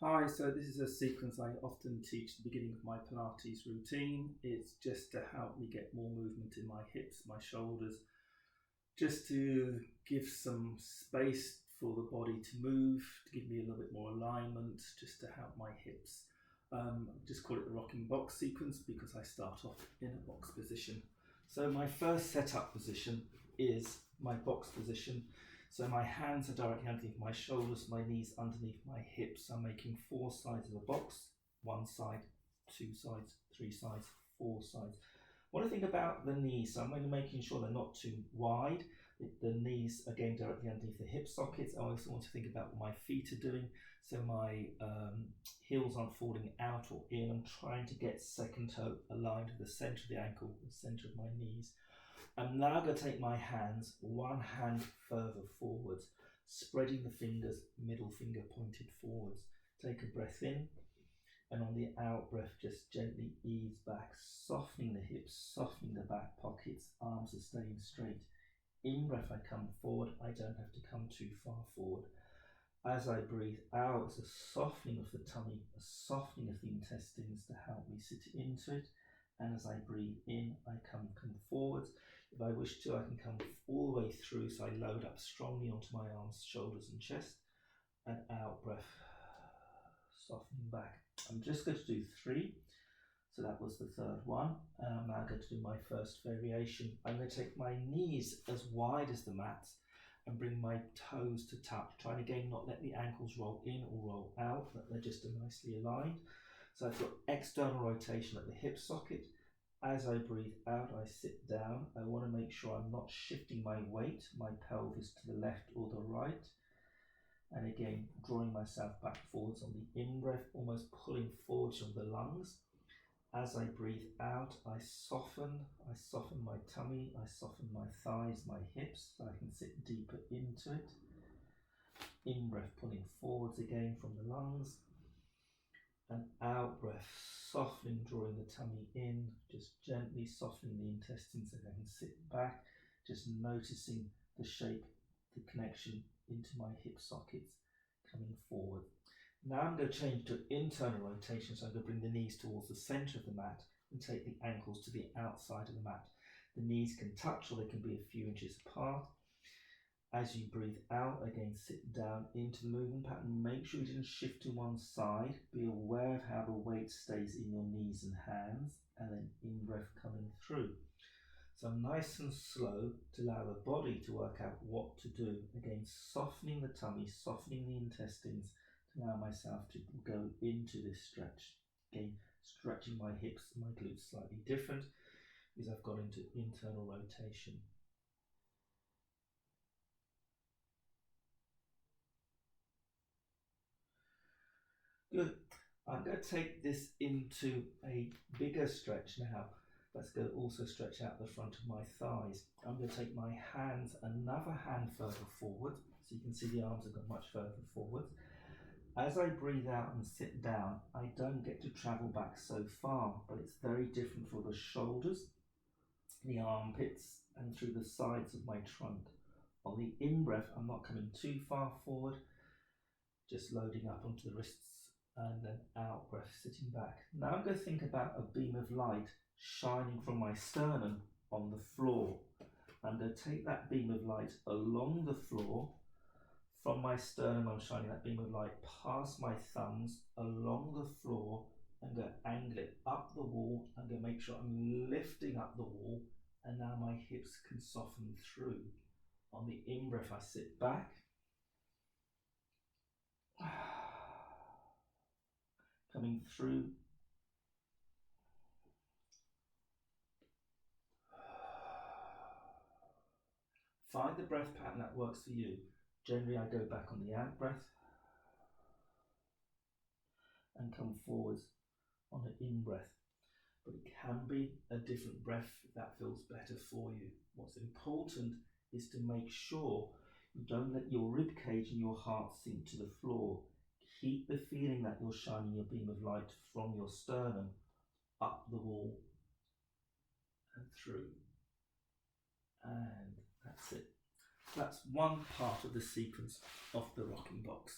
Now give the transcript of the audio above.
Hi, so this is a sequence I often teach at the beginning of my Pilates routine. It's just to help me get more movement in my hips, my shoulders, just to give some space for the body to move, to give me a little bit more alignment, just to help my hips. Just call it the rocking box sequence because I start off in a box position. So my first setup position is my box position. So my hands are directly underneath my shoulders, my knees underneath my hips. I'm making 4 sides of a box, 1 side, 2 sides, 3 sides, 4 sides. What I think about the knees, so I'm only making sure they're not too wide. The knees are going directly underneath the hip sockets. I also want to think about what my feet are doing. So my heels aren't falling out or in. I'm trying to get second toe aligned with the centre of the ankle, the centre of my knees. I'm now going to take my hands, one hand further forwards, spreading the fingers, middle finger pointed forwards. Take a breath in, and on the out breath, just gently ease back, softening the hips, softening the back pockets, arms are staying straight. In breath, I come forward, I don't have to come too far forward. As I breathe out, it's a softening of the tummy, a softening of the intestines to help me sit into it. And as I breathe in, I come forwards. If I wish to, I can come all the way through, so I load up strongly onto my arms, shoulders and chest. And out breath, softening back. I'm just going to do 3. So that was the third one. I'm now going to do my first variation. I'm going to take my knees as wide as the mat and bring my toes to touch, trying again not let the ankles roll in or roll out, that they're just nicely aligned. So I've got external rotation at the hip socket. As I breathe out, I sit down. I want to make sure I'm not shifting my weight, my pelvis to the left or the right. And again, drawing myself back forwards on the in-breath, almost pulling forwards from the lungs. As I breathe out, I soften my tummy, I soften my thighs, my hips, so I can sit deeper into it. In-breath, pulling forwards again from the lungs. And out breath, softening, drawing the tummy in, just gently softening the intestines so I can sit back, just noticing the shape, the connection into my hip sockets coming forward. Now I'm going to change to internal rotation, so I'm going to bring the knees towards the centre of the mat and take the ankles to the outside of the mat. The knees can touch or they can be a few inches apart. As you breathe out, again sit down into the movement pattern. Make sure you didn't shift to one side. Be aware of how the weight stays in your knees and hands, and then in-breath coming through. So nice and slow to allow the body to work out what to do. Again, softening the tummy, softening the intestines to allow myself to go into this stretch. Again, stretching my hips, my glutes slightly different because I've got into internal rotation. Good. I'm going to take this into a bigger stretch now. That's going to also stretch out the front of my thighs. I'm going to take my hands another hand further forward, so you can see the arms have gone much further forward. As I breathe out and sit down, I don't get to travel back so far, but it's very different for the shoulders, the armpits, and through the sides of my trunk. On the in-breath, I'm not coming too far forward, just loading up onto the wrists, and then out breath, sitting back. Now I'm going to think about a beam of light shining from my sternum on the floor. I'm going to take that beam of light along the floor. From my sternum, I'm shining that beam of light past my thumbs, along the floor. I'm going to angle it up the wall. I'm going to make sure I'm lifting up the wall, and now my hips can soften through. On the in-breath, I sit back. Coming through. Find the breath pattern that works for you. Generally, I go back on the out breath and come forwards on the in breath. But it can be a different breath if that feels better for you. What's important is to make sure you don't let your rib cage and your heart sink to the floor. Keep the feeling that you're shining your beam of light from your sternum up the wall and through. And that's it. That's one part of the sequence of the rocking box.